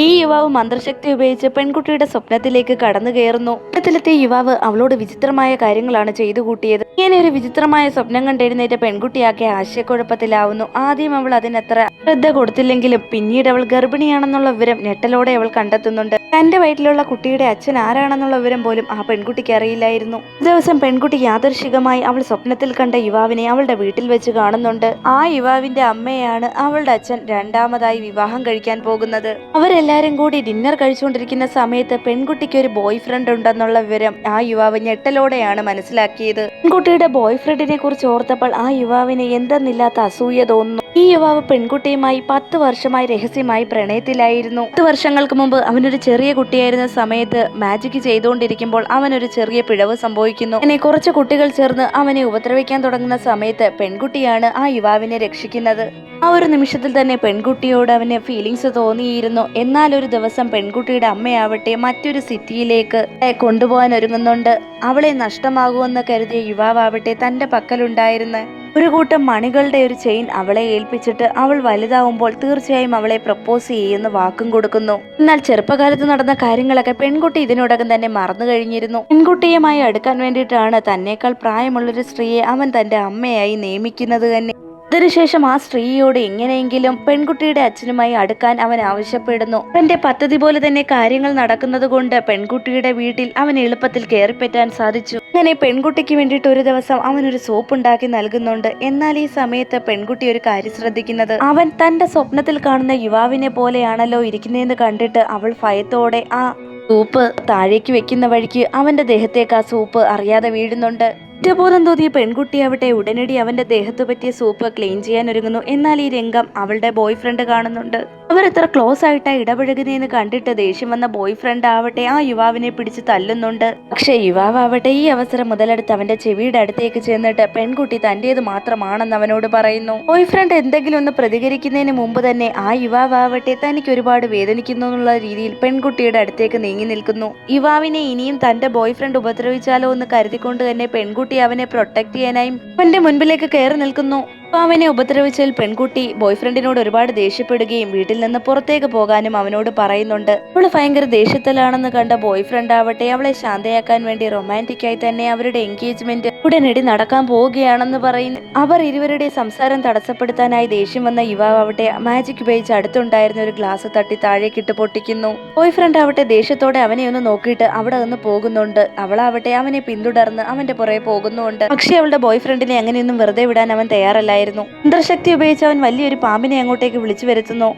ഈ യുവാവ് മന്ത്രശക്തി ഉപയോഗിച്ച് പെൺകുട്ടിയുടെ സ്വപ്നത്തിലേക്ക് കടന്നു കയറുന്നു. സ്വപ്നത്തിലെത്തിയ യുവാവ് അവളോട് വിചിത്രമായ കാര്യങ്ങളാണ് ചെയ്തു കൂട്ടിയത്. ഇങ്ങനെ ഒരു വിചിത്രമായ സ്വപ്നം കണ്ടെഴുന്നേറ്റ പെൺകുട്ടിയാകെ ആശയക്കുഴപ്പത്തിലാവുന്നു. ആദ്യം അവൾ അതിനത്ര ശ്രദ്ധ കൊടുത്തില്ലെങ്കിലും പിന്നീട് അവൾ ഗർഭിണിയാണെന്നുള്ള വിവരം ഞെട്ടലോടെ അവൾ കണ്ടെത്തുന്നുണ്ട്. തന്റെ വയറ്റിലുള്ള കുട്ടിയുടെ അച്ഛൻ ആരാണെന്നുള്ള വിവരം പോലും ആ പെൺകുട്ടിക്ക് അറിയില്ലായിരുന്നു. ഒരു ദിവസം പെൺകുട്ടി യാദൃശികമായി അവൾ സ്വപ്നത്തിൽ കണ്ട യുവാവിനെ അവളുടെ വീട്ടിൽ വെച്ച് കാണുന്നുണ്ട്. ആ യുവാവിന്റെ അമ്മയാണ് അവളുടെ അച്ഛൻ രണ്ടാമതായി വിവാഹം കഴിക്കാൻ പോകുന്നത്. അവരെല്ലാരും കൂടി ഡിന്നർ കഴിച്ചുകൊണ്ടിരിക്കുന്ന സമയത്ത് പെൺകുട്ടിക്ക് ഒരു ബോയ് ഫ്രണ്ട് ഉണ്ടെന്നുള്ള വിവരം ആ യുവാവ് ഞെട്ടലോടെയാണ് മനസ്സിലാക്കിയത്. പെൺകുട്ടിയുടെ ബോയ് ഫ്രണ്ടിനെ കുറിച്ച് ഓർത്തപ്പോൾ ആ യുവാവിന് എന്തെന്നില്ലാത്ത അസൂയ തോന്നുന്നു. ഈ യുവാവ് പെൺകുട്ടിയുമായി 10 വർഷമായി രഹസ്യമായി പ്രണയത്തിലായിരുന്നു. 10 വർഷങ്ങൾക്ക് മുമ്പ് അവനൊരു ചെറിയ കുട്ടിയായിരുന്ന സമയത്ത് മാജിക് ചെയ്തുകൊണ്ടിരിക്കുമ്പോൾ അവനൊരു ചെറിയ പിഴവ് സംഭവിക്കുന്നു. അങ്ങനെ കുറച്ച് കുട്ടികൾ ചേർന്ന് അവനെ ഉപദ്രവിക്കാൻ തുടങ്ങുന്ന സമയത്ത് പെൺകുട്ടിയാണ് ആ യുവാവിനെ രക്ഷിക്കുന്നത്. ആ ഒരു നിമിഷത്തിൽ തന്നെ പെൺകുട്ടിയോട് അവന് ഫീലിങ്സ് തോന്നിയിരുന്നു. എന്നാൽ ഒരു ദിവസം പെൺകുട്ടിയുടെ അമ്മയാവട്ടെ മറ്റൊരു സിറ്റിയിലേക്ക് കൊണ്ടുപോകാൻ ഒരുങ്ങുന്നുണ്ട്. അവളെ നഷ്ടമാകുമെന്ന് കരുതിയ യുവാവട്ടെ തന്റെ പക്കലുണ്ടായിരുന്ന ഒരു കൂട്ടം മണികളുടെ ഒരു ചെയിൻ അവളെ ഏൽപ്പിച്ചിട്ട് അവൾ വലുതാവുമ്പോൾ തീർച്ചയായും അവളെ പ്രപ്പോസ് ചെയ്യുന്ന വാക്കും കൊടുക്കുന്നു. എന്നാൽ ചെറുപ്പകാലത്ത് നടന്ന കാര്യങ്ങളൊക്കെ പെൺകുട്ടി ഇതിനോടകം തന്നെ മറന്നു കഴിഞ്ഞിരുന്നു. പെൺകുട്ടിയുമായി അടുക്കാൻ വേണ്ടിയിട്ടാണ് തന്നേക്കാൾ പ്രായമുള്ളൊരു സ്ത്രീയെ അവൻ തന്റെ അമ്മയായി നിയമിക്കുന്നത് തന്നെ. അതിനുശേഷം ആ സ്ത്രീയോട് എങ്ങനെയെങ്കിലും പെൺകുട്ടിയുടെ അച്ഛനുമായി അടുക്കാൻ അവൻ ആവശ്യപ്പെടുന്നു. അവന്റെ പദ്ധതി പോലെ തന്നെ കാര്യങ്ങൾ നടക്കുന്നത് കൊണ്ട് പെൺകുട്ടിയുടെ വീട്ടിൽ അവൻ എളുപ്പത്തിൽ കയറിപ്പറ്റാൻ സാധിച്ചു. അങ്ങനെ പെൺകുട്ടിക്ക് വേണ്ടിയിട്ട് ഒരു ദിവസം അവനൊരു സോപ്പ് ഉണ്ടാക്കി നൽകുന്നുണ്ട്. എന്നാൽ ഈ സമയത്ത് പെൺകുട്ടി ഒരു കാര്യം ശ്രദ്ധിക്കുന്നത്, അവൻ തന്റെ സ്വപ്നത്തിൽ കാണുന്ന യുവാവിനെ പോലെയാണല്ലോ ഇരിക്കുന്നതെന്ന് കണ്ടിട്ട് അവൾ ഭയത്തോടെ ആ സൂപ്പ് താഴേക്ക് വെക്കുന്ന വഴിക്ക് അവന്റെ ദേഹത്തേക്ക് ആ സൂപ്പ് അറിയാതെ വീഴുന്നുണ്ട്. കുറ്റബോധം തോന്നിയ പെൺകുട്ടിയാവട്ടെ ഉടനടി അവന്റെ ദേഹത്ത് പറ്റിയ സൂപ്പ് ക്ലീൻ ചെയ്യാൻ ഒരുങ്ങുന്നു. എന്നാൽ ഈ രംഗം അവളുടെ ബോയ് ഫ്രണ്ട് കാണുന്നുണ്ട്. അവർ എത്ര ക്ലോസ് ആയിട്ടാ ഇടപഴകുന്നതെന്ന് കണ്ടിട്ട് ദേഷ്യം വന്ന ബോയ് ഫ്രണ്ട് ആവട്ടെ ആ യുവാവിനെ പിടിച്ച് തല്ലുന്നുണ്ട്. പക്ഷെ യുവാവട്ടെ ഈ അവസരം മുതലെടുത്ത് അവന്റെ ചെവിയുടെ അടുത്തേക്ക് ചെന്നിട്ട് പെൺകുട്ടി തന്റേത് മാത്രമാണെന്ന് അവനോട് പറയുന്നു. ബോയ് ഫ്രണ്ട് എന്തെങ്കിലും ഒന്ന് പ്രതികരിക്കുന്നതിന് മുമ്പ് തന്നെ ആ യുവാവട്ടെ തനിക്ക് ഒരുപാട് വേദനിക്കുന്നു എന്നുള്ള രീതിയിൽ പെൺകുട്ടിയുടെ അടുത്തേക്ക് നീങ്ങി നിൽക്കുന്നു. യുവാവിനെ ഇനിയും തന്റെ ബോയ് ഫ്രണ്ട് ഉപദ്രവിച്ചാലോ എന്ന് കരുതിക്കൊണ്ട് തന്നെ പെൺകുട്ടി അവനെ പ്രൊട്ടക്ട് ചെയ്യാനായും അവന്റെ മുൻപിലേക്ക് കയറി നിൽക്കുന്നു. അവനെ ഉപദ്രവിച്ചാൽ പെൺകുട്ടി ബോയ് ഫ്രണ്ടിനോട് ഒരുപാട് ദേഷ്യപ്പെടുകയും വീട്ടിൽ നിന്ന് പുറത്തേക്ക് പോകാനും അവനോട് പറയുന്നുണ്ട്. അവള് ഭയങ്കര ദേഷ്യത്തിലാണെന്ന് കണ്ട ബോയ് ഫ്രണ്ട് ആവട്ടെ അവളെ ശാന്തയാക്കാൻ വേണ്ടി റൊമാൻറ്റിക്കായി തന്നെ അവരുടെ എൻഗേജ്മെന്റ് ഉടനടി നടക്കാൻ പോവുകയാണെന്ന് പറയുന്നു. അവർ ഇരുവരുടെ സംസാരം തടസ്സപ്പെടുത്താനായി ദേഷ്യം വന്ന യുവാവട്ടെ മാജിക് ഉപയോഗിച്ച് അടുത്തുണ്ടായിരുന്ന ഒരു ഗ്ലാസ് തട്ടി താഴേക്കിട്ട് പൊട്ടിക്കുന്നു. ബോയ് ഫ്രണ്ട് ആവട്ടെ ദേഷ്യത്തോടെ അവനെ ഒന്ന് നോക്കിയിട്ട് അവിടെ നിന്ന് പോകുന്നുണ്ട്. അവളാവട്ടെ അവനെ പിന്തുടർന്ന് അവന്റെ പുറകെ പോകുന്നുണ്ട്. പക്ഷെ അവളുടെ ബോയ് ഫ്രണ്ടിനെ അങ്ങനെയൊന്നും വെറുതെ വിടാൻ അവൻ തയ്യാറല്ലായിരുന്നു. മന്ത്രശക്തി ഉപയോഗിച്ച് അവൻ വലിയൊരു പാമ്പിനെ അങ്ങോട്ടേക്ക് വിളിച്ചു വരുത്തുന്നു.